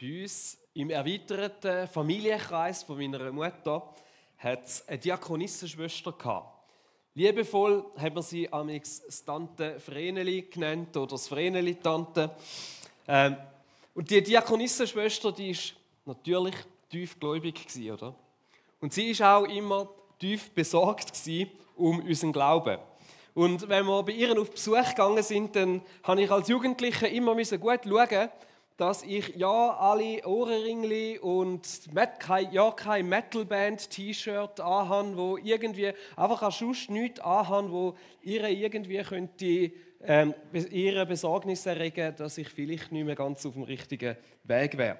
Bei uns im erweiterten Familienkreis von meiner Mutter hat es eine Diakonissenschwester gehabt. Liebevoll hat man sie amigs das Tante Vreneli genannt oder das Vreneli-Tante. Und die Diakonissenschwester, die ist natürlich tiefgläubig gewesen, oder? Und sie ist auch immer tief besorgt gewesen um unseren Glauben. Und wenn wir bei ihr auf Besuch gegangen sind, dann habe ich als Jugendlicher immer gut schauen, dass ich ja alle Ohrenringli und kein Metalband-T-Shirt anhabe, wo irgendwie einfach an sonst nichts anhabe, wo ihr irgendwie könnte ihre Besorgnis erregen, dass ich vielleicht nicht mehr ganz auf dem richtigen Weg wäre.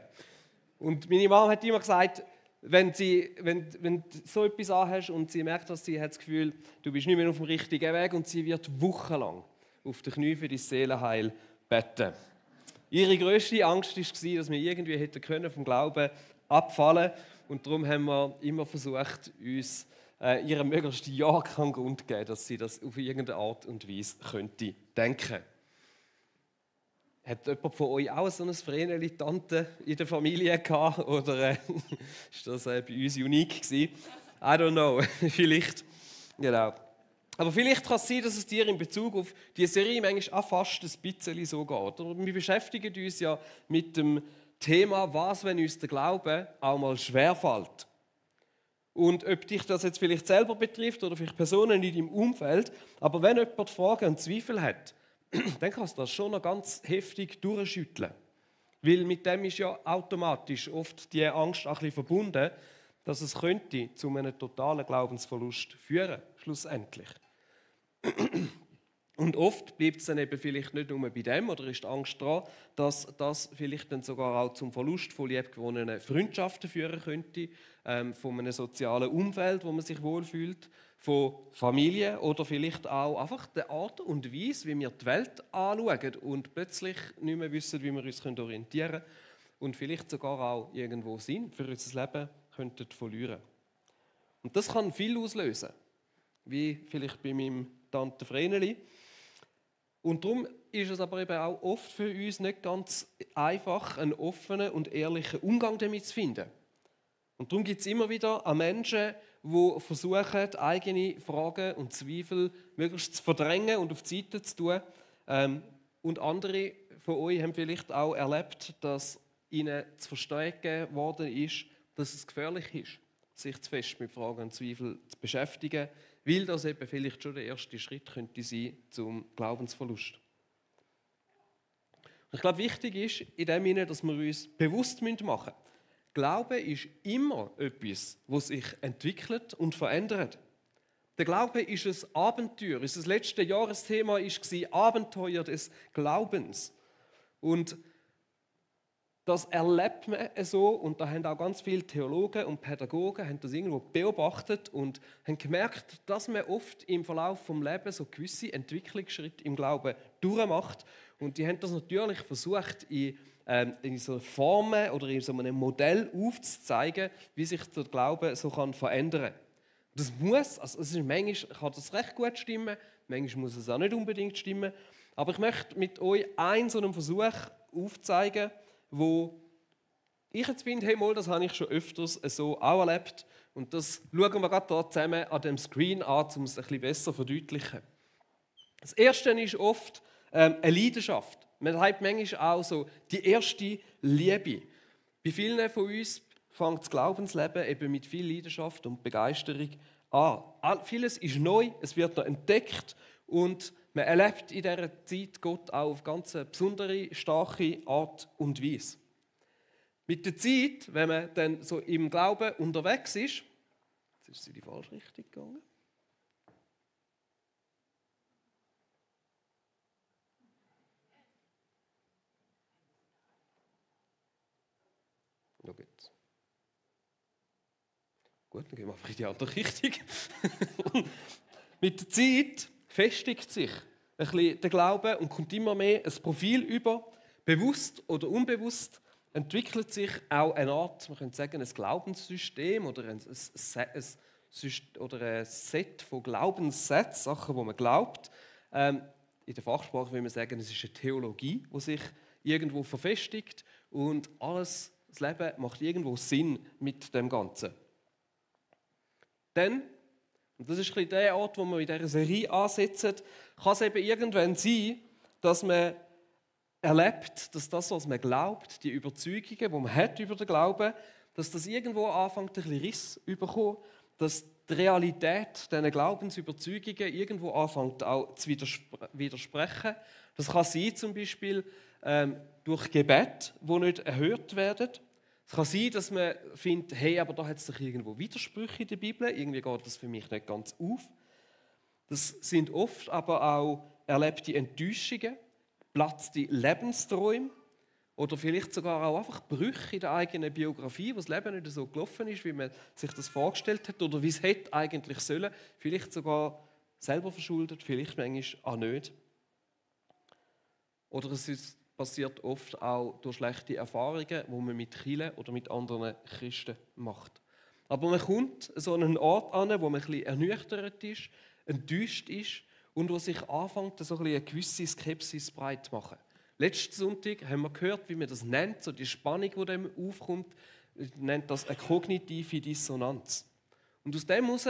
Und meine Mama hat immer gesagt, wenn du so etwas anhast und sie merkt, dass sie hat das Gefühl, du bist nicht mehr auf dem richtigen Weg, und sie wird wochenlang auf den Knien für dein Seelenheil beten. Ihre grösste Angst war, dass wir irgendwie vom Glauben abfallen können. Und darum haben wir immer versucht, uns ihr möglichst Ja Grund zu geben, dass sie das auf irgendeine Art und Weise könnte denken. Hat jemand von euch auch so eine Vreneli-Tante in der Familie gehabt? Oder ist das bei uns unique gewesen? I don't know, vielleicht. Genau. Aber vielleicht kann es sein, dass es dir in Bezug auf diese Serie manchmal auch fast ein bisschen so geht. Wir beschäftigen uns ja mit dem Thema, was, wenn uns der Glaube auch mal schwerfällt. Und ob dich das jetzt vielleicht selber betrifft oder vielleicht Personen in deinem Umfeld, aber wenn jemand Fragen und Zweifel hat, dann kannst du das schon noch ganz heftig durchschütteln. Weil mit dem ist ja automatisch oft die Angst ein bisschen verbunden, dass es könnte zu einem totalen Glaubensverlust führen, schlussendlich. Und oft bleibt es dann eben vielleicht nicht nur bei dem, oder ist die Angst daran, dass das vielleicht dann sogar auch zum Verlust von liebgewonnenen Freundschaften führen könnte, von einem sozialen Umfeld, wo man sich wohlfühlt, von Familie oder vielleicht auch einfach der Art und Weise, wie wir die Welt anschauen und plötzlich nicht mehr wissen, wie wir uns orientieren können und vielleicht sogar auch irgendwo Sinn für unser Leben könnten verlieren. Und das kann viel auslösen, wie vielleicht bei meinem Tante Vreneli. Und darum ist es aber eben auch oft für uns nicht ganz einfach, einen offenen und ehrlichen Umgang damit zu finden. Und darum gibt es immer wieder an Menschen, die versuchen, eigene Fragen und Zweifel möglichst zu verdrängen und auf die Seite zu tun. Und andere von euch haben vielleicht auch erlebt, dass ihnen zu verstehen gegeben worden ist, dass es gefährlich ist, sich zu fest mit Fragen und Zweifeln zu beschäftigen, weil das eben vielleicht schon der erste Schritt könnte sein zum Glaubensverlust. Und ich glaube, wichtig ist in dem Sinne, dass wir uns bewusst machen müssen. Glaube ist immer etwas, das sich entwickelt und verändert. Der Glaube ist ein Abenteuer. Unser letztes Jahresthema war Abenteuer des Glaubens. Und das erlebt man so, und da haben auch ganz viele Theologen und Pädagogen haben das irgendwo beobachtet und haben gemerkt, dass man oft im Verlauf des Lebens so gewisse Entwicklungsschritte im Glauben durchmacht. Und die haben das natürlich versucht, in so Formen oder in so einem Modell aufzuzeigen, wie sich der Glaube so verändern kann. Das muss, also es ist, manchmal kann das recht gut stimmen, manchmal muss es auch nicht unbedingt stimmen. Aber ich möchte mit euch einen so einen Versuch aufzeigen, wo ich jetzt finde, hey, das habe ich schon öfters so auch erlebt. Und das schauen wir gerade hier zusammen an dem Screen an, um es ein bisschen besser zu verdeutlichen. Das Erste ist oft eine Leidenschaft. Man sagt manchmal auch so die erste Liebe. Bei vielen von uns fängt das Glaubensleben eben mit viel Leidenschaft und Begeisterung an. Vieles ist neu, es wird noch entdeckt und man erlebt in dieser Zeit Gott auch auf ganz besondere, starke Art und Weise. Mit der Zeit, wenn man dann so im Glauben unterwegs ist, jetzt ist sie in die falsche Richtung gegangen. Noch geht's. Gut, dann gehen wir einfach in die andere Richtung. Mit der Zeit festigt sich ein bisschen der Glaube und kommt immer mehr ein Profil über. Bewusst oder unbewusst entwickelt sich auch eine Art, man könnte sagen, ein Glaubenssystem oder ein Set von Glaubenssätzen, Sachen, die man glaubt. In der Fachsprache will man sagen, es ist eine Theologie, die sich irgendwo verfestigt und alles das Leben macht irgendwo Sinn mit dem Ganzen. Dann, und das ist ein bisschen der Ort, wo wir in dieser Serie ansetzen, kann es eben irgendwann sein, dass man erlebt, dass das, was man glaubt, die Überzeugungen, die man hat über den Glauben, dass das irgendwo anfängt, ein bisschen Riss zu bekommen, dass die Realität dieser Glaubensüberzeugungen irgendwo anfängt auch zu widersprechen. Das kann sein, zum Beispiel durch Gebet, die nicht erhört werden. Es kann sein, dass man findet, hey, aber da hat es doch irgendwo Widersprüche in der Bibel, irgendwie geht das für mich nicht ganz auf. Das sind oft aber auch erlebte Enttäuschungen, platzte Lebensträume oder vielleicht sogar auch einfach Brüche in der eigenen Biografie, wo das Leben nicht so gelaufen ist, wie man sich das vorgestellt hat oder wie es hätte eigentlich sollen. Vielleicht sogar selber verschuldet, vielleicht manchmal auch nicht. Oder es passiert oft auch durch schlechte Erfahrungen, die man mit Kirchen oder mit anderen Christen macht. Aber man kommt an so einen Ort an, wo man ein bisschen ernüchtert ist, enttäuscht ist und wo sich anfängt, so eine gewisse Skepsis breit zu machen. Letzten Sonntag haben wir gehört, wie man das nennt, so die Spannung, die dem aufkommt, nennt das eine kognitive Dissonanz. Und aus dem heraus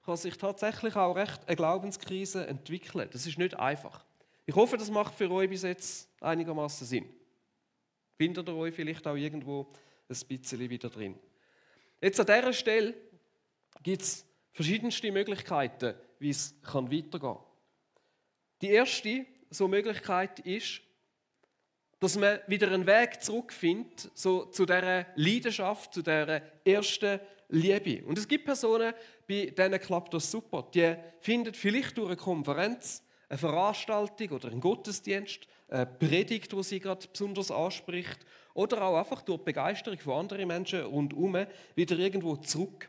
kann sich tatsächlich auch recht eine Glaubenskrise entwickeln. Das ist nicht einfach. Ich hoffe, das macht für euch bis jetzt einigermaßen Sinn. Findet ihr euch vielleicht auch irgendwo ein bisschen wieder drin? Jetzt an dieser Stelle gibt es verschiedenste Möglichkeiten, wie es weitergehen kann. Die erste so Möglichkeit ist, dass man wieder einen Weg zurückfindet so zu dieser Leidenschaft, zu dieser ersten Liebe. Und es gibt Personen, bei denen klappt das super. Die finden vielleicht durch eine Konferenz, eine Veranstaltung oder einen Gottesdienst, eine Predigt, die sie gerade besonders anspricht, oder auch einfach durch die Begeisterung von anderen Menschen rundherum wieder irgendwo zurück.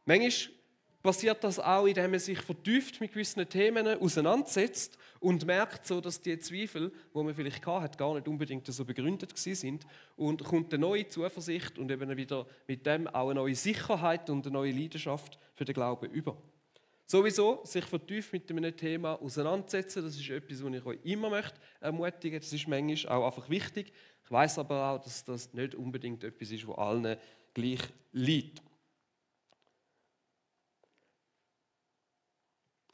Manchmal passiert das auch, indem man sich vertieft mit gewissen Themen auseinandersetzt und merkt, so, dass die Zweifel, die man vielleicht hatte, gar nicht unbedingt so begründet sind und kommt eine neue Zuversicht und eben wieder mit dem auch eine neue Sicherheit und eine neue Leidenschaft für den Glauben über. Sowieso sich vertieft mit einem Thema auseinandersetzen, das ist etwas, was ich euch immer möchte ermutigen. Das ist manchmal auch einfach wichtig. Ich weiß aber auch, dass das nicht unbedingt etwas ist, was allen gleich liegt.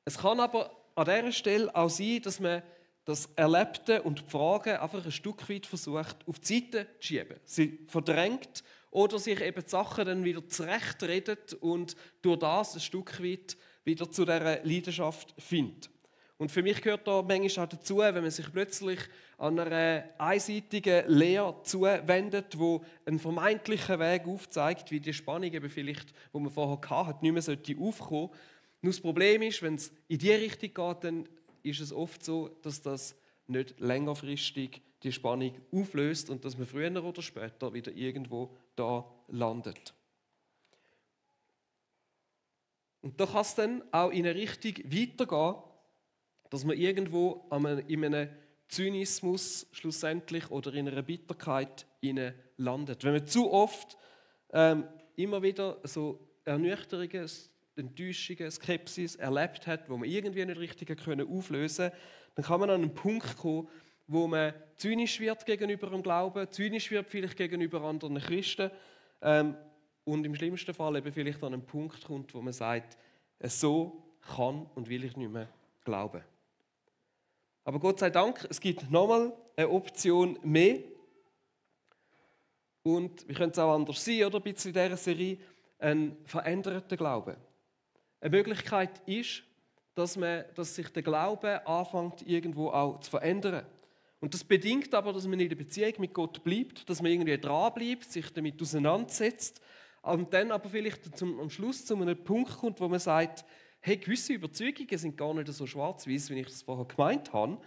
Es kann aber an dieser Stelle auch sein, dass man das Erlebte und die Fragen einfach ein Stück weit versucht, auf die Seite zu schieben. Sie verdrängt oder sich eben die Sachen dann wieder zurechtredet und durch das ein Stück weit wieder zu dieser Leidenschaft findet. Und für mich gehört da manchmal auch dazu, wenn man sich plötzlich an einer einseitigen Lehre zuwendet, wo einen vermeintlichen Weg aufzeigt, wie die Spannung eben vielleicht, die man vorher hatte, nicht mehr aufkommen sollte. Nur das Problem ist, wenn es in diese Richtung geht, dann ist es oft so, dass das nicht längerfristig die Spannung auflöst und dass man früher oder später wieder irgendwo da landet. Und da kann es dann auch in eine Richtung weitergehen, dass man irgendwo in einem Zynismus schlussendlich oder in einer Bitterkeit landet. Wenn man zu oft immer wieder so Ernüchterungen, Enttäuschungen, Skepsis erlebt hat, wo man irgendwie nicht richtig auflösen konnte, dann kann man an einen Punkt kommen, wo man zynisch wird gegenüber dem Glauben, zynisch wird vielleicht gegenüber anderen Christen und im schlimmsten Fall eben vielleicht an einen Punkt kommt, wo man sagt, so kann und will ich nicht mehr glauben. Aber Gott sei Dank, es gibt nochmal eine Option mehr. Und wir können es auch anders sehen, oder? Ein bisschen in dieser Serie, ein veränderter Glaube. Eine Möglichkeit ist, dass sich der Glaube anfängt, irgendwo auch zu verändern. Und das bedingt aber, dass man in der Beziehung mit Gott bleibt, dass man irgendwie dran bleibt, sich damit auseinandersetzt und dann aber vielleicht am Schluss zu einem Punkt kommt, wo man sagt, hey, gewisse Überzeugungen sind gar nicht so schwarz-weiß, wie ich das vorher gemeint habe,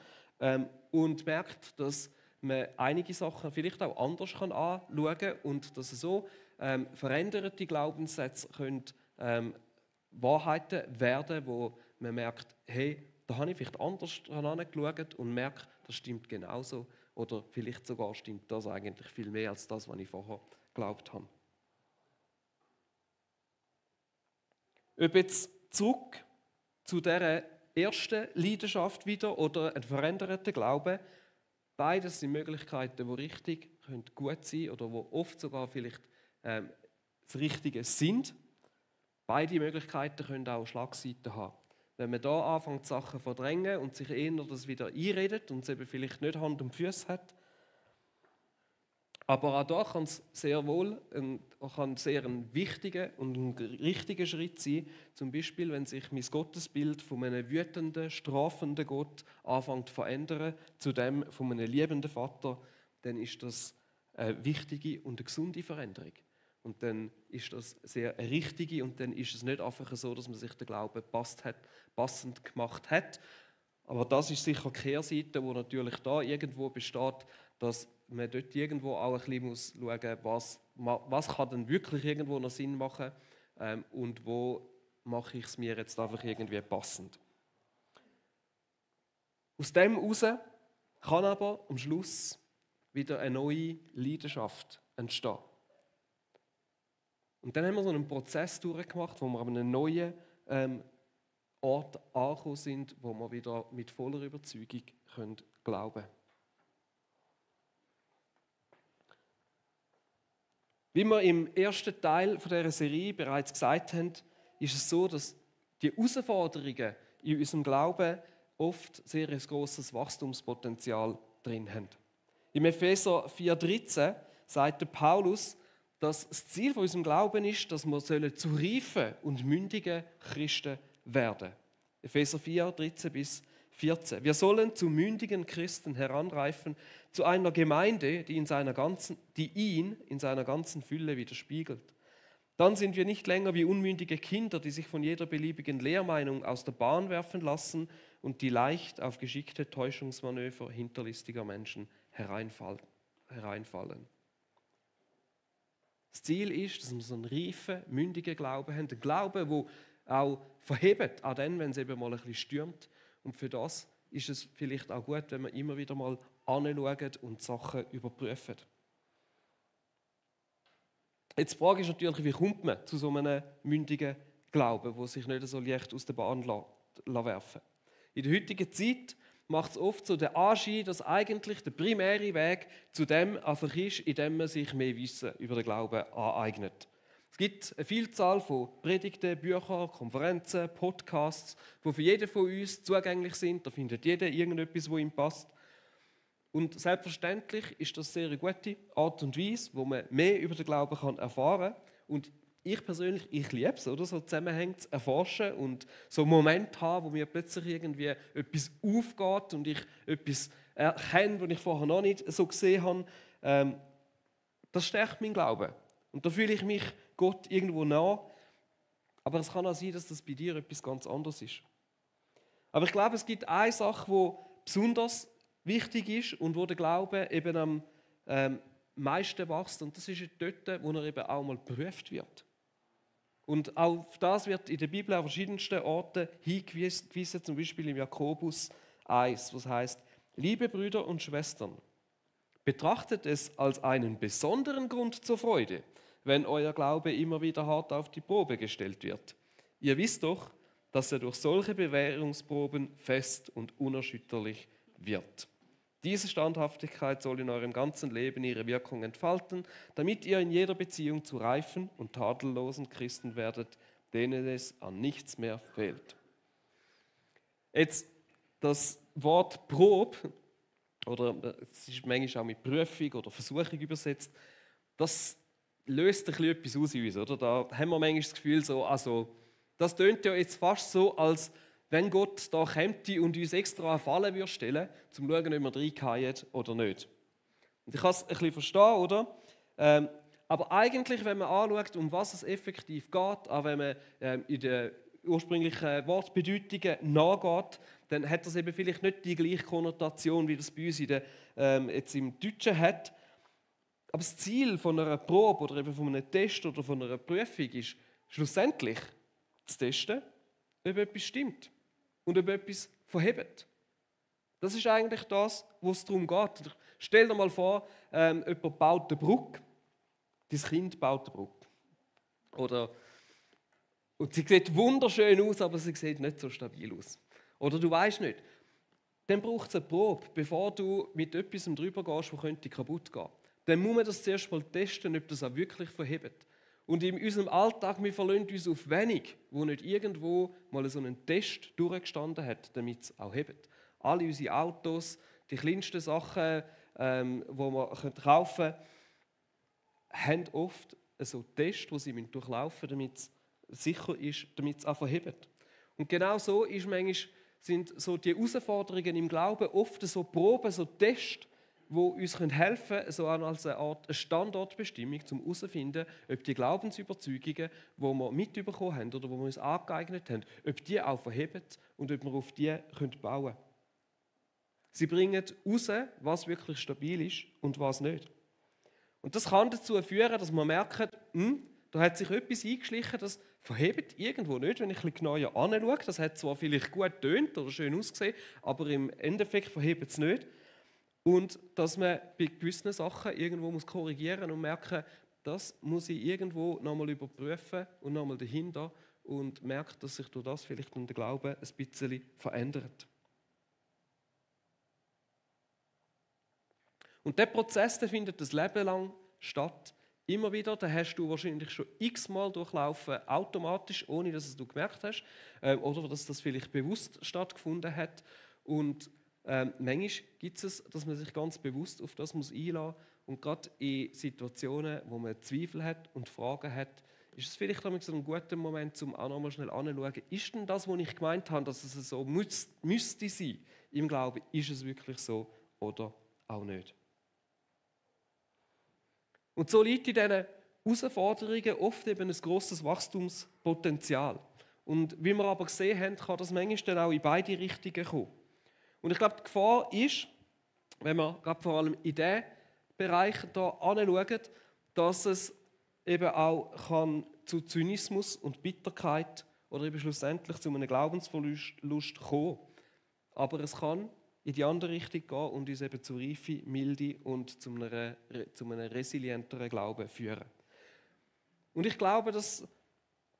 und merkt, dass man einige Sachen vielleicht auch anders anschauen kann und dass so veränderte Glaubenssätze können Wahrheiten werden, wo man merkt, hey, da habe ich vielleicht anders angeschaut und merke, das stimmt genauso oder vielleicht sogar stimmt das eigentlich viel mehr als das, was ich vorher geglaubt habe. Ob jetzt zurück zu dieser ersten Leidenschaft wieder oder ein veränderter Glaube, Beides sind Möglichkeiten, die richtig gut sein können oder die oft sogar vielleicht das Richtige sind. Beide Möglichkeiten können auch Schlagseiten haben. Wenn man da anfängt, Sachen zu verdrängen und sich eher das wieder einredet und es eben vielleicht nicht Hand und Füße hat. Aber auch da kann es sehr wohl ein wichtiger und ein richtiger Schritt sein. Zum Beispiel, wenn sich mein Gottesbild von einem wütenden, strafenden Gott anfängt zu verändern, zu dem von einem liebenden Vater, dann ist das eine wichtige und eine gesunde Veränderung. Und dann ist das sehr eine richtige und dann ist es nicht einfach so, dass man sich den Glauben passend gemacht hat. Aber das ist sicher die Kehrseite, die natürlich da irgendwo besteht, dass man dort irgendwo auch ein bisschen schauen muss, was kann denn wirklich irgendwo noch Sinn machen und wo mache ich es mir jetzt einfach irgendwie passend. Aus dem heraus kann aber am Schluss wieder eine neue Leidenschaft entstehen. Und dann haben wir so einen Prozess durchgemacht, wo wir an einem neuen Ort angekommen sind, wo wir wieder mit voller Überzeugung glauben können. Wie wir im ersten Teil dieser Serie bereits gesagt haben, ist es so, dass die Herausforderungen in unserem Glauben oft sehr ein grosses Wachstumspotenzial drin haben. Im Epheser 4,13 sagt Paulus, dass das Ziel von unserem Glauben ist, dass wir zu reifen und mündigen Christen werden. Epheser 4, 13 bis 14. Wir sollen zu mündigen Christen heranreifen, zu einer Gemeinde, die ihn in seiner ganzen Fülle widerspiegelt. Dann sind wir nicht länger wie unmündige Kinder, die sich von jeder beliebigen Lehrmeinung aus der Bahn werfen lassen und die leicht auf geschickte Täuschungsmanöver hinterlistiger Menschen hereinfallen. Das Ziel ist, dass wir so einen reifen, mündigen Glauben haben. Einen Glauben, der auch verhebt, auch dann, wenn es eben mal ein bisschen stürmt. Und für das ist es vielleicht auch gut, wenn wir immer wieder mal anschauen und Sachen überprüfen. Jetzt die Frage ist natürlich, wie kommt man zu so einem mündigen Glauben, der sich nicht so leicht aus der Bahn werfen lässt. In der heutigen Zeit macht es oft so den Anschein, dass eigentlich der primäre Weg zu dem einfach ist, indem man sich mehr Wissen über den Glauben aneignet. Es gibt eine Vielzahl von Predigten, Büchern, Konferenzen, Podcasts, die für jeden von uns zugänglich sind. Da findet jeder irgendetwas, wo ihm passt. Und selbstverständlich ist das eine sehr gute Art und Weise, wo man mehr über den Glauben erfahren kann. Und ich persönlich, ich liebe es, oder? So Zusammenhänge zu erforschen und so einen Moment haben, wo mir plötzlich irgendwie etwas aufgeht und ich etwas erkenne, was ich vorher noch nicht so gesehen habe. Das stärkt meinen Glauben. Und da fühle ich mich Gott irgendwo nah. Aber es kann auch sein, dass das bei dir etwas ganz anderes ist. Aber ich glaube, es gibt eine Sache, die besonders wichtig ist und wo der Glaube eben am meisten wächst. Und das ist dort, wo er eben auch mal geprüft wird. Und auf das wird in der Bibel an verschiedensten Orten hingewiesen, zum Beispiel im Jakobus 1, was heißt: Liebe Brüder und Schwestern, betrachtet es als einen besonderen Grund zur Freude, wenn euer Glaube immer wieder hart auf die Probe gestellt wird. Ihr wisst doch, dass er durch solche Bewährungsproben fest und unerschütterlich wird. Diese Standhaftigkeit soll in eurem ganzen Leben ihre Wirkung entfalten, damit ihr in jeder Beziehung zu reifen und tadellosen Christen werdet, denen es an nichts mehr fehlt. Jetzt das Wort Probe, oder es ist manchmal auch mit Prüfung oder Versuchung übersetzt, das löst ein bisschen etwas aus in uns. Oder? Da haben wir manchmal das Gefühl, das tönt ja jetzt fast so, als wenn Gott da käme und uns extra eine Falle würde stellen, um zu schauen, ob wir reingehen oder nicht. Und ich kann es ein bisschen verstehen, oder? Aber eigentlich, wenn man anschaut, um was es effektiv geht, auch wenn man in den ursprünglichen Wortbedeutungen nachgeht, dann hat das eben vielleicht nicht die gleiche Konnotation, wie das bei uns jetzt im Deutschen hat. Aber das Ziel von einer Probe oder eben von einem Test oder von einer Prüfung ist schlussendlich zu testen, ob etwas stimmt und ob etwas verhebt. Das ist eigentlich das, wo es darum geht. Stell dir mal vor, jemand baut eine Brücke, dein Kind baut eine Brücke. Und sie sieht wunderschön aus, aber sie sieht nicht so stabil aus. Oder du weißt nicht, dann braucht es eine Probe, bevor du mit etwas drüber gehst, das könnte kaputt gehen. Dann muss man das zuerst mal testen, ob das auch wirklich verhebt. Und in unserem Alltag, wir verlassen uns auf wenig, wo nicht irgendwo mal so einen Test durchgestanden hat, damit es auch hebt. Alle unsere Autos, die kleinsten Sachen, die man kaufen können, haben oft so Tests, die sie durchlaufen müssen, damit es sicher ist, damit es auch verhebt. Und genau so ist manchmal, sind so die Herausforderungen im Glauben oft so Proben, so Tests, die uns helfen können, so als eine Art Standortbestimmung, um herauszufinden, ob die Glaubensüberzeugungen, die wir mitbekommen haben oder die wir uns angeeignet haben, ob die auch verheben und ob wir auf die bauen können. Sie bringen heraus, was wirklich stabil ist und was nicht. Und das kann dazu führen, dass man merkt, da hat sich etwas eingeschlichen, das verhebt irgendwo nicht, wenn ich ein bisschen genauer anschaue. Das hat zwar vielleicht gut getönt oder schön ausgesehen, aber im Endeffekt verhebt es nicht. Und dass man bei gewissen Sachen irgendwo muss korrigieren und merken, das muss ich irgendwo nochmal überprüfen und nochmal dahinter und merkt, dass sich durch das vielleicht der Glaube ein bisschen verändert. Und der Prozess, der findet das Leben lang statt. Immer wieder, den hast du wahrscheinlich schon x-mal durchlaufen, automatisch, ohne dass du gemerkt hast, oder dass das vielleicht bewusst stattgefunden hat. Und manchmal gibt es, dass man sich ganz bewusst auf das einlassen muss. Und gerade in Situationen, wo man Zweifel hat und Fragen hat, ist es vielleicht auch so ein guter Moment, um auch nochmal schnell anzuschauen, ist denn das, was ich gemeint habe, dass es so müsste sein im Glauben, ist es wirklich so oder auch nicht? Und so liegt in diesen Herausforderungen oft eben ein grosses Wachstumspotenzial. Und wie wir aber gesehen haben, kann das manchmal dann auch in beide Richtungen kommen. Und ich glaube, die Gefahr ist, wenn man gerade vor allem in diesen Bereich hier anschauen, dass es eben auch kann zu Zynismus und Bitterkeit oder eben schlussendlich zu einem Glaubensverlust kommen. Aber es kann in die andere Richtung gehen und uns eben zu Reife, Milde und zu einem resilienteren Glauben führen. Und ich glaube, dass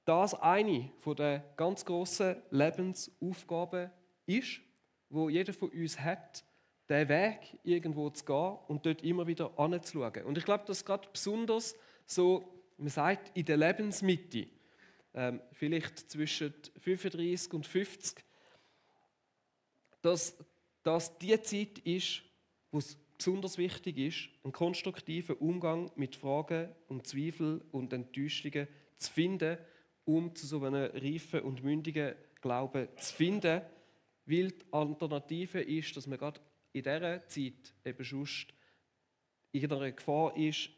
das eine der ganz grossen Lebensaufgaben ist, wo jeder von uns hat, den Weg irgendwo zu gehen und dort immer wieder anzuschauen. Und ich glaube, dass gerade besonders so, man sagt, in der Lebensmitte, vielleicht zwischen 35 und 50, dass das die Zeit ist, wo es besonders wichtig ist, einen konstruktiven Umgang mit Fragen und Zweifeln und Enttäuschungen zu finden, um zu so einem reifen und mündigen Glauben zu finden, weil die Alternative ist, dass man gerade in dieser Zeit eben sonst in einer Gefahr ist,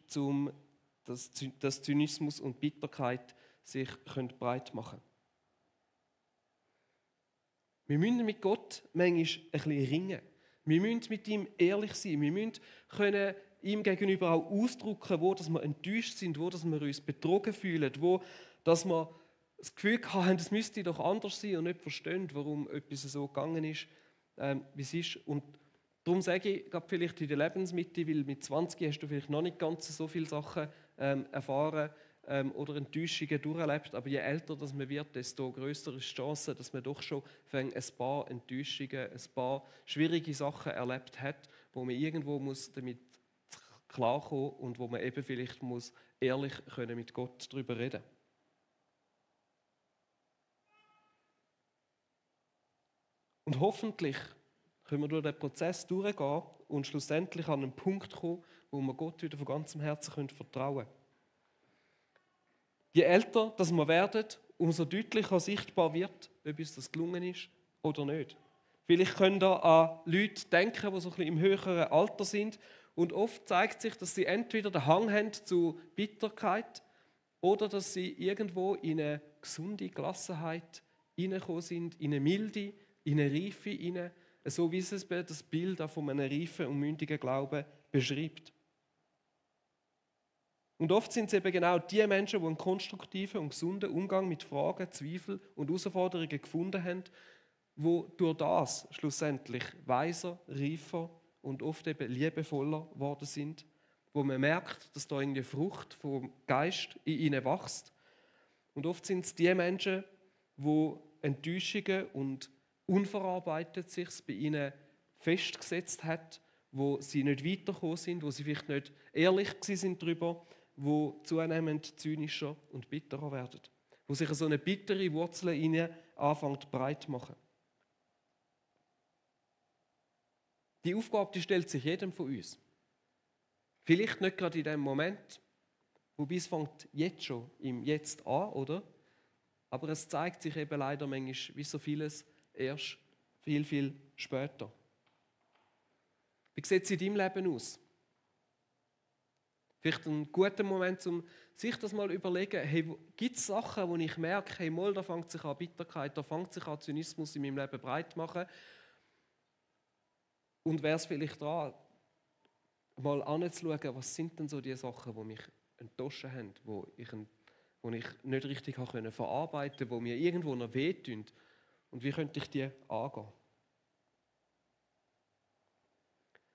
dass Zynismus und Bitterkeit sich breit machen können. Wir müssen mit Gott manchmal ein bisschen ringen. Wir müssen mit ihm ehrlich sein. Wir müssen ihm gegenüber auch ausdrücken, wo dass wir enttäuscht sind, wo dass wir uns betrogen fühlen, wo dass wir das Gefühl haben, es müsste doch anders sein und nicht verstehen, warum etwas so gegangen ist, wie es ist. Und darum sage ich, gerade vielleicht in der Lebensmitte, weil mit 20 hast du vielleicht noch nicht ganz so viele Sachen erfahren oder Enttäuschungen durcherlebt, aber je älter das man wird, desto größer ist die Chance, dass man doch schon ein paar Enttäuschungen, ein paar schwierige Sachen erlebt hat, wo man irgendwo muss damit klarkommen und wo man eben vielleicht muss ehrlich können mit Gott darüber reden. Und hoffentlich können wir durch den Prozess durchgehen und schlussendlich an einen Punkt kommen, wo wir Gott wieder von ganzem Herzen vertrauen können. Je älter dass wir werden, umso deutlicher sichtbar wird, ob uns das gelungen ist oder nicht. Vielleicht könnt ihr an Leute denken, die so ein bisschen im höheren Alter sind. Und oft zeigt sich, dass sie entweder den Hang haben zu Bitterkeit oder dass sie irgendwo in eine gesunde Gelassenheit hineingekommen sind, in eine Milde, in eine Reife hinein, so wie es das Bild von einem reifen und mündigen Glauben beschreibt. Und oft sind es eben genau die Menschen, die einen konstruktiven und gesunden Umgang mit Fragen, Zweifeln und Herausforderungen gefunden haben, die durch das schlussendlich weiser, reifer und oft eben liebevoller geworden sind, wo man merkt, dass da eine Frucht vom Geist in ihnen wächst. Und oft sind es die Menschen, die Enttäuschungen und unverarbeitet sich bei ihnen festgesetzt hat, wo sie nicht weitergekommen sind, wo sie vielleicht nicht ehrlich sind darüber, wo zunehmend zynischer und bitterer werden, wo sich so eine bittere Wurzel in ihnen anfängt breit zu machen. Die Aufgabe, die stellt sich jedem von uns. Vielleicht nicht gerade in dem Moment, wobei es fängt jetzt schon im Jetzt an, oder? Aber es zeigt sich eben leider manchmal, wie so vieles, erst viel, viel später. Wie sieht es in deinem Leben aus? Vielleicht ein guter Moment, um sich das mal zu überlegen, hey, gibt es Sachen, wo ich merke, hey, mal, da fängt sich an Bitterkeit, da fängt sich an Zynismus in meinem Leben breit zu machen. Und wäre es vielleicht dran, mal anzuschauen, was sind denn so die Sachen, die mich enttäuscht haben, wo ich nicht richtig verarbeiten konnte, die mir irgendwo noch wehtun. Und wie könnte ich die angehen?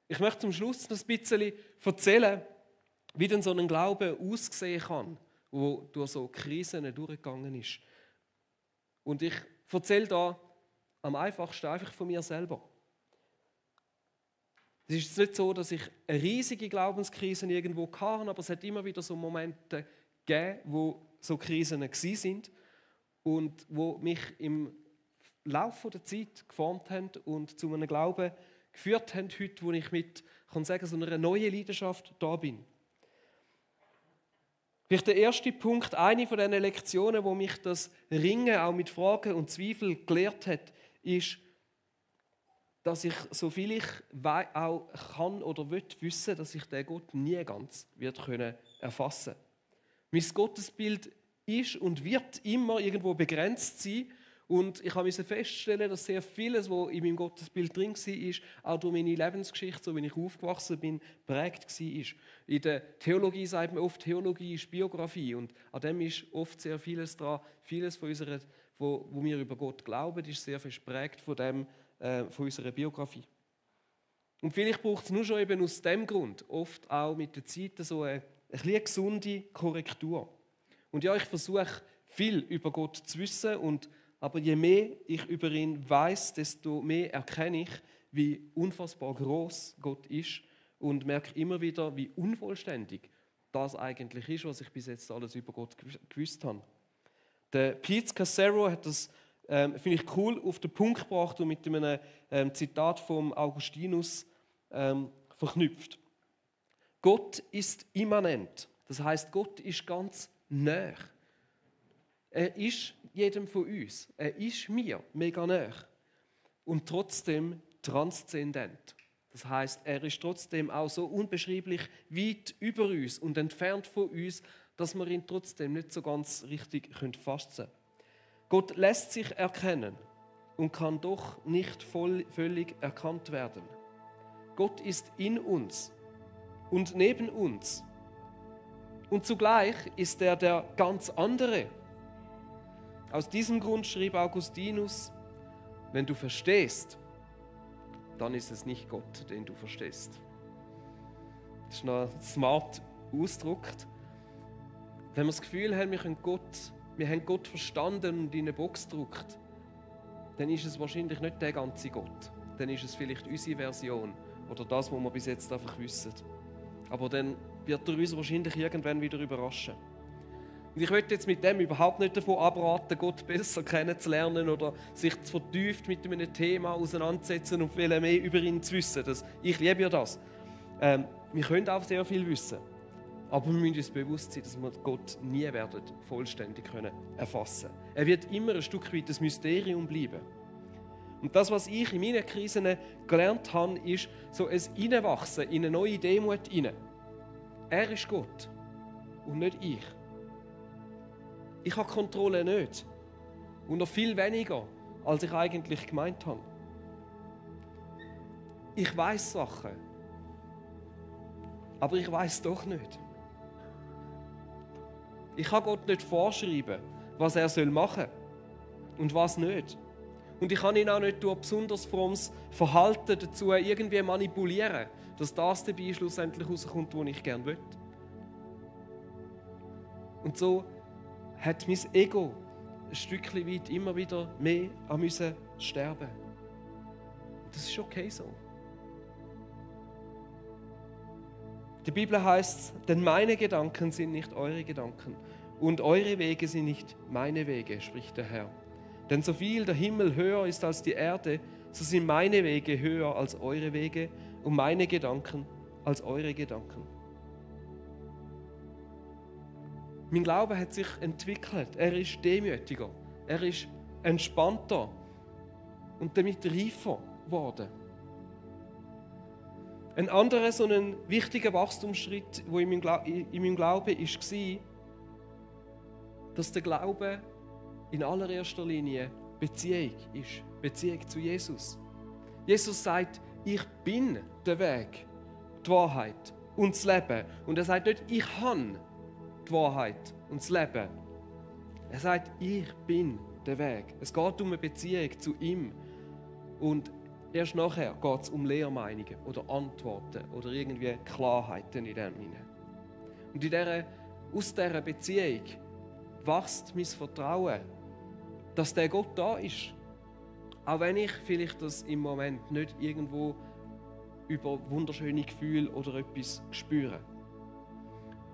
Ich möchte zum Schluss noch ein bisschen erzählen, wie denn so ein Glaube aussehen kann, wo durch so Krisen durchgegangen ist. Und ich erzähle da am einfachsten einfach von mir selber. Es ist nicht so, dass ich eine riesige Glaubenskrise irgendwo hatte, aber es hat immer wieder so Momente gegeben, wo so Krisen waren und wo mich im Laufe der Zeit geformt haben und zu einem Glauben geführt haben, heute, wo ich mit, kann sagen, so einer neuen Leidenschaft da bin. Vielleicht der erste Punkt, eine von diesen Lektionen, wo mich das Ringen auch mit Fragen und Zweifeln gelehrt hat, ist, dass ich, so viel ich auch kann oder will, wissen, dass ich den Gott nie ganz erfassen können. Mein Gottesbild ist und wird immer irgendwo begrenzt sein. Und ich musste feststellen, dass sehr vieles, was in meinem Gottesbild drin war, auch durch meine Lebensgeschichte, so wie ich aufgewachsen bin, prägt war. In der Theologie sagt man oft, Theologie ist Biografie. Und an dem ist oft sehr vieles dran. Vieles von unserer, wo wir über Gott glauben, ist sehr geprägt von unserer Biografie. Und vielleicht braucht es nur schon eben aus dem Grund, oft auch mit der Zeit, so eine gesunde Korrektur. Und ja, ich versuche viel über Gott zu wissen, aber je mehr ich über ihn weiß, desto mehr erkenne ich, wie unfassbar groß Gott ist und merke immer wieder, wie unvollständig das eigentlich ist, was ich bis jetzt alles über Gott gewusst habe. Der Pete Scazzero hat das, finde ich cool, auf den Punkt gebracht und mit einem Zitat vom Augustinus verknüpft. Gott ist immanent, das heißt, Gott ist ganz nah. Er ist jedem von uns. Er ist mir mega nah. Und trotzdem transzendent. Das heißt, er ist trotzdem auch so unbeschreiblich weit über uns und entfernt von uns, dass wir ihn trotzdem nicht so ganz richtig fassen können. Gott lässt sich erkennen und kann doch nicht völlig erkannt werden. Gott ist in uns und neben uns. Und zugleich ist er der ganz andere. Aus diesem Grund schrieb Augustinus, wenn du verstehst, dann ist es nicht Gott, den du verstehst. Das ist noch smart ausgedrückt. Wenn wir das Gefühl haben, wir haben Gott verstanden und in eine Box gedruckt, dann ist es wahrscheinlich nicht der ganze Gott. Dann ist es vielleicht unsere Version oder das, was wir bis jetzt einfach wissen. Aber dann wird er uns wahrscheinlich irgendwann wieder überraschen. Und ich möchte jetzt mit dem überhaupt nicht davon abraten, Gott besser kennenzulernen oder sich vertieft mit einem Thema auseinanderzusetzen und viel mehr über ihn zu wissen. Ich liebe ja das. Wir können auch sehr viel wissen. Aber wir müssen uns bewusst sein, dass wir Gott nie werden vollständig erfassen können. Er wird immer ein Stück weit ein Mysterium bleiben. Und das, was ich in meinen Krisen gelernt habe, ist so ein Hineinwachsen in eine neue Demut hinein. Er ist Gott und nicht ich. Ich habe Kontrolle nicht. Und noch viel weniger, als ich eigentlich gemeint habe. Ich weiß Sachen. Aber ich weiß doch nicht. Ich kann Gott nicht vorschreiben, was er machen soll und was nicht. Und ich kann ihn auch nicht durch besonders frommes Verhalten dazu irgendwie manipulieren, dass das dabei schlussendlich rauskommt, was ich gerne will. Und so hat mein Ego ein Stückchen weit immer wieder mehr sterben. Das ist okay so. Die Bibel heißt, denn meine Gedanken sind nicht eure Gedanken und eure Wege sind nicht meine Wege, spricht der Herr. Denn so viel der Himmel höher ist als die Erde, so sind meine Wege höher als eure Wege und meine Gedanken als eure Gedanken. Mein Glaube hat sich entwickelt. Er ist demütiger, er ist entspannter und damit reifer geworden. Ein anderer so ein wichtiger Wachstumsschritt, der in meinem Glauben war, dass der Glaube in allererster Linie Beziehung ist. Beziehung zu Jesus. Jesus sagt, ich bin der Weg, die Wahrheit und das Leben. Und er sagt nicht, ich habe die Wahrheit und das Leben. Er sagt, ich bin der Weg. Es geht um eine Beziehung zu ihm. Und erst nachher geht es um Lehrmeinungen oder Antworten oder irgendwie Klarheiten in dem hinein. Und aus dieser Beziehung wächst mein Vertrauen, dass der Gott da ist. Auch wenn ich vielleicht das im Moment nicht irgendwo über wunderschöne Gefühle oder etwas spüre.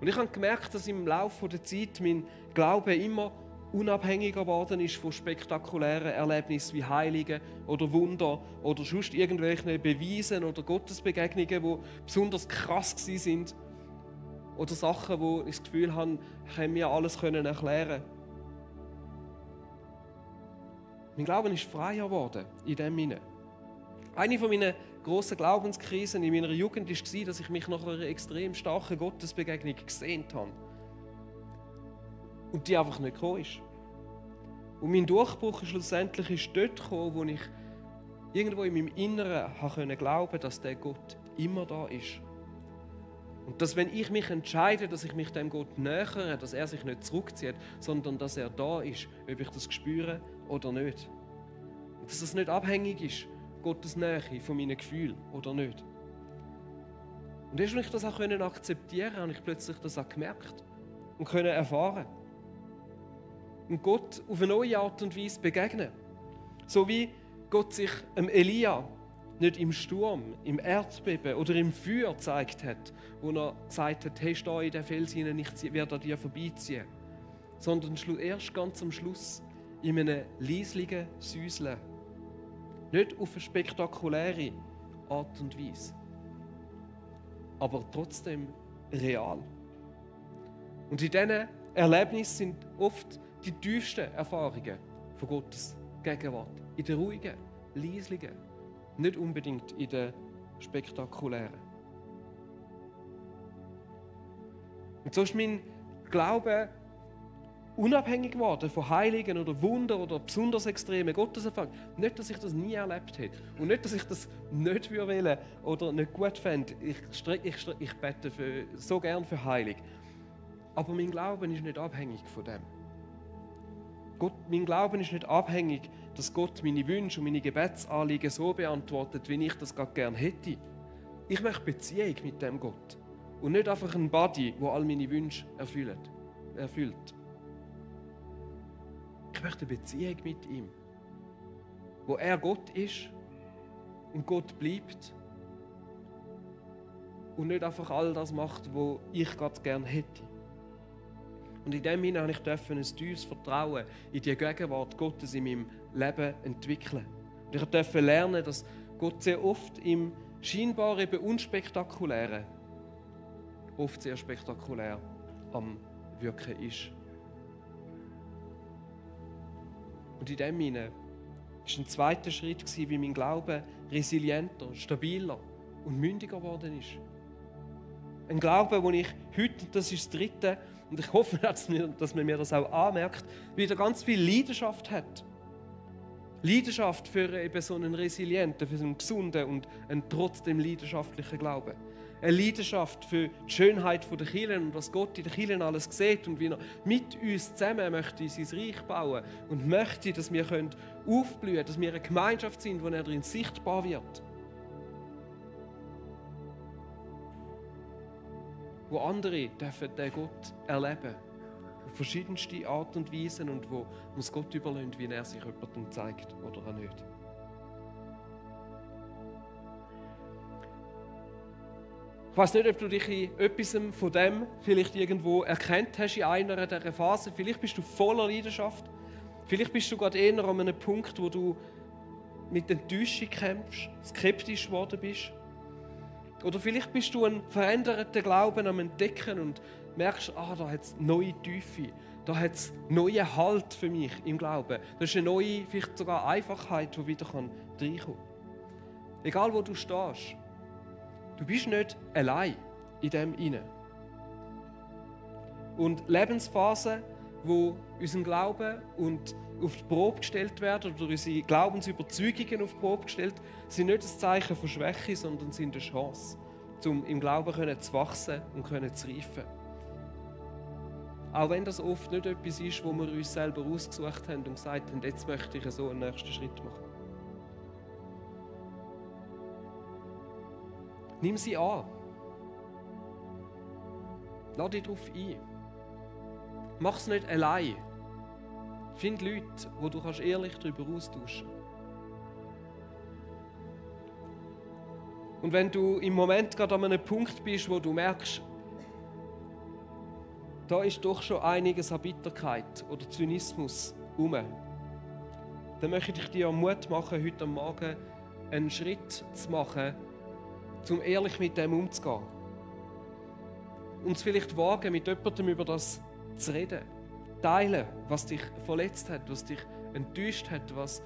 Und ich habe gemerkt, dass im Laufe der Zeit mein Glaube immer unabhängiger geworden ist von spektakulären Erlebnissen wie Heiligen oder Wunder oder sonst irgendwelchen Beweisen oder Gottesbegegnungen, die besonders krass sind. Oder Sachen, wo ich das Gefühl habe, können wir alles erklären. Mein Glauben ist freier geworden in dem Sinne. Eine meiner grossen Glaubenskrisen in meiner Jugend war, dass ich mich nach einer extrem starken Gottesbegegnung gesehnt habe. Und die einfach nicht gekommen ist. Und mein Durchbruch schlussendlich ist dort gekommen, wo ich irgendwo in meinem Inneren glauben konnte, dass der Gott immer da ist. Und dass, wenn ich mich entscheide, dass ich mich dem Gott nähere, dass er sich nicht zurückzieht, sondern dass er da ist, ob ich das spüre oder nicht. Und dass es nicht abhängig ist, Gottes Nähe von meinen Gefühlen oder nicht. Und erst, wenn ich das auch akzeptieren konnte, habe ich plötzlich das auch gemerkt und erfahren. Und Gott auf eine neue Art und Weise begegnen. So wie Gott sich Elia nicht im Sturm, im Erdbeben oder im Feuer gezeigt hat, wo er gesagt hat, hey, steh in den Fels hinein, ich werde an dir vorbeiziehen. Sondern erst ganz am Schluss in einem leislichen Säuseln. Nicht auf eine spektakuläre Art und Weise. Aber trotzdem real. Und in diesen Erlebnissen sind oft die tiefsten Erfahrungen von Gottes Gegenwart. In der ruhigen, leislichen, nicht unbedingt in der spektakulären. Und so ist mein Glaube unabhängig geworden von Heiligen oder Wunder oder besonders extremen Gotteserfahrungen. Nicht, dass ich das nie erlebt hätte. Und nicht, dass ich das nicht will oder nicht gut fände. Ich bete so gern für Heilig. Aber mein Glauben ist nicht abhängig von dem. Mein Glauben ist nicht abhängig, dass Gott meine Wünsche und meine Gebetsanliegen so beantwortet, wie ich das gerade gerne hätte. Ich möchte Beziehung mit dem Gott. Und nicht einfach ein Buddy, der all meine Wünsche erfüllt. Ich möchte eine Beziehung mit ihm, wo er Gott ist und Gott bleibt und nicht einfach all das macht, was ich gerade gerne hätte. Und in dem Sinne durfte ich ein tiefes Vertrauen in die Gegenwart Gottes in meinem Leben entwickeln. Und ich durfte lernen, dass Gott sehr oft im scheinbar eben Unspektakulären oft sehr spektakulär am Wirken ist. Und in dem Sinne war ein zweiter Schritt, wie mein Glaube resilienter, stabiler und mündiger geworden ist. Ein Glaube, den ich heute, das ist das dritte, und ich hoffe, dass man mir das auch anmerkt, wieder ganz viel Leidenschaft hat. Leidenschaft für eben so einen resilienten, für so einen gesunden und einen trotzdem leidenschaftlichen Glauben. Eine Leidenschaft für die Schönheit der Kirchen und was Gott in den Kirchen alles sieht und wie er mit uns zusammen möchte sein Reich bauen und möchte, dass wir aufblühen können, dass wir eine Gemeinschaft sind, wo er darin sichtbar wird. Wo andere dürfen den Gott erleben. Auf verschiedenste Art und Weisen und wo muss Gott überlassen, wie er sich jemandem zeigt oder auch nicht. Ich weiss nicht, ob du dich in etwas von dem vielleicht irgendwo erkannt hast in einer dieser Phasen. Vielleicht bist du voller Leidenschaft. Vielleicht bist du gerade eher an einem Punkt, wo du mit Enttäuschung kämpfst, skeptisch geworden bist. Oder vielleicht bist du einen veränderten Glauben am Entdecken und merkst, da hat es neue Tiefe, da hat es neuen Halt für mich im Glauben. Da ist eine neue, vielleicht sogar Einfachheit, die wieder reinkommen kann. Egal wo du stehst, du bist nicht allein in dem inne. Und Lebensphasen, wo unser Glauben und auf die Probe gestellt werden oder unsere Glaubensüberzeugungen auf die Probe gestellt, sind nicht ein Zeichen von Schwäche, sondern sind eine Chance, um im Glauben zu wachsen und zu reifen. Auch wenn das oft nicht etwas ist, wo wir uns selber ausgesucht haben und gesagt haben, jetzt möchte ich so einen nächsten Schritt machen. Nimm sie an. Lass dich darauf ein. Mach es nicht allein. Find Leute, wo du ehrlich darüber austauschen kannst. Und wenn du im Moment gerade an einem Punkt bist, wo du merkst, da ist doch schon einiges an Bitterkeit oder Zynismus herum, dann möchte ich dir Mut machen, heute am Morgen einen Schritt zu machen, um ehrlich mit dem umzugehen. Und es vielleicht wagen, mit jemandem über das zu reden. Teilen, was dich verletzt hat, was dich enttäuscht hat, was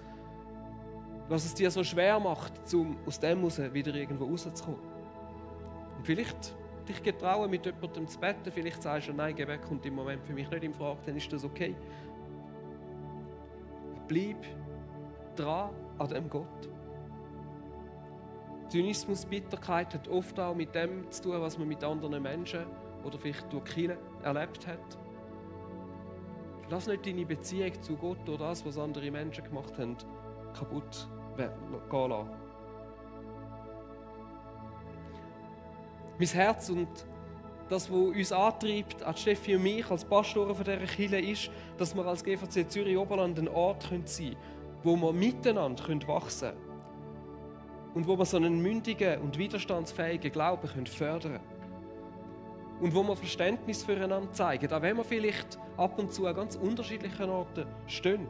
es dir so schwer macht, um aus dem raus wieder irgendwo rauszukommen. Und vielleicht dich getrauen, mit jemandem zu beten. Vielleicht sagst du, nein, Gebet kommt im Moment für mich nicht in Frage, dann ist das okay. Bleib dran an dem Gott. Zynismus, Bitterkeit hat oft auch mit dem zu tun, was man mit anderen Menschen oder vielleicht durch Kirche erlebt hat. Lass nicht deine Beziehung zu Gott oder das, was andere Menschen gemacht haben, kaputt gehen lassen. Mein Herz und das, was uns antreibt, an Steffi und mich als Pastoren von dieser Kirche, ist, dass wir als GVC Zürich Oberland ein Ort sein können, wo wir miteinander wachsen können und wo wir so einen mündigen und widerstandsfähigen Glauben fördern können. Und wo wir Verständnis füreinander zeigen, auch wenn wir vielleicht ab und zu an ganz unterschiedlichen Orten stehen.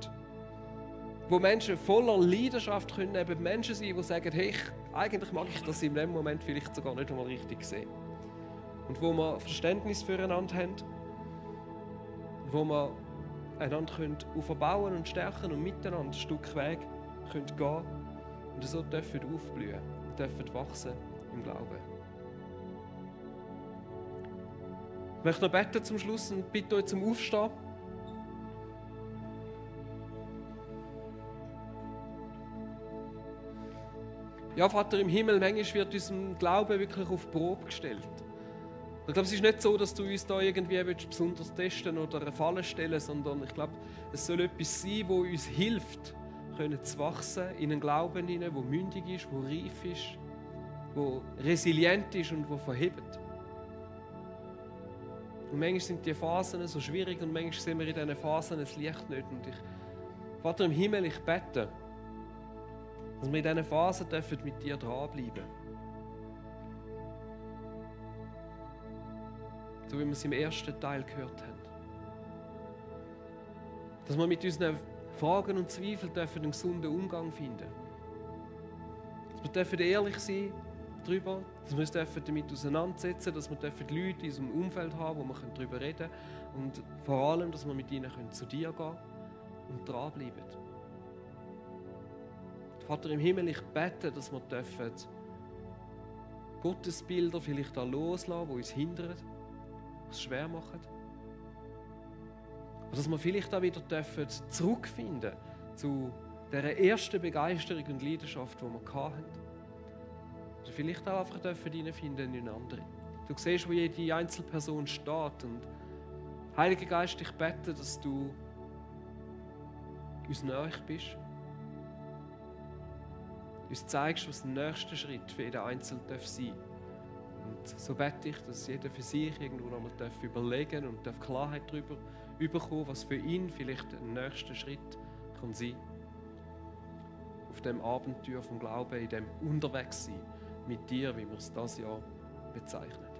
Wo Menschen voller Leidenschaft können eben Menschen sein, die sagen, hey, eigentlich mag ich das in dem Moment vielleicht sogar nicht einmal richtig sehen. Und wo wir Verständnis füreinander haben, wo wir einander aufbauen und stärken und miteinander ein Stück Weg gehen können und so dürfen aufblühen und dürfen wachsen im Glauben. Ich möchte noch beten zum Schluss und bitte euch zum Aufstehen. Ja, Vater im Himmel, manchmal wird unser Glaube wirklich auf die Probe gestellt. Ich glaube, es ist nicht so, dass du uns da irgendwie besonders testen oder eine Falle stellen, sondern ich glaube, es soll etwas sein, das uns hilft, zu wachsen in einen Glauben hinein, der mündig ist, der reif ist, der resilient ist und der verhebt. Und manchmal sind die Phasen so schwierig und manchmal sehen wir in diesen Phasen das Licht nicht. Und Vater im Himmel, ich bete, dass wir in diesen Phasen mit dir dranbleiben. So wie wir es im ersten Teil gehört haben. Dass wir mit unseren Fragen und Zweifeln einen gesunden Umgang finden. Dass wir ehrlich sein darüber, dass wir uns damit auseinandersetzen, dass wir Leute in unserem Umfeld haben, wo wir darüber reden können und vor allem, dass wir mit ihnen zu dir gehen und dranbleiben. Vater im Himmel, ich bete, dass wir Gottesbilder vielleicht auch loslassen, die uns hindern, es schwer machen. Aber dass wir vielleicht auch wieder zurückfinden zu dieser ersten Begeisterung und Leidenschaft, die wir hatten. Oder vielleicht auch einfach hineinfinden in andere. Du siehst, wo jede Einzelperson steht. Und Heiliger Geist, ich bete, dass du uns nahe bist. Uns zeigst, was der nächste Schritt für jeden Einzelnen sein darf. Und so bete ich, dass jeder für sich irgendwo noch mal überlegen und Klarheit darüber bekommen, was für ihn vielleicht ein nächster Schritt kann sein. Auf dem Abenteuer vom Glauben, in dem Unterwegssein mit dir, wie wir es dieses Jahr bezeichnet.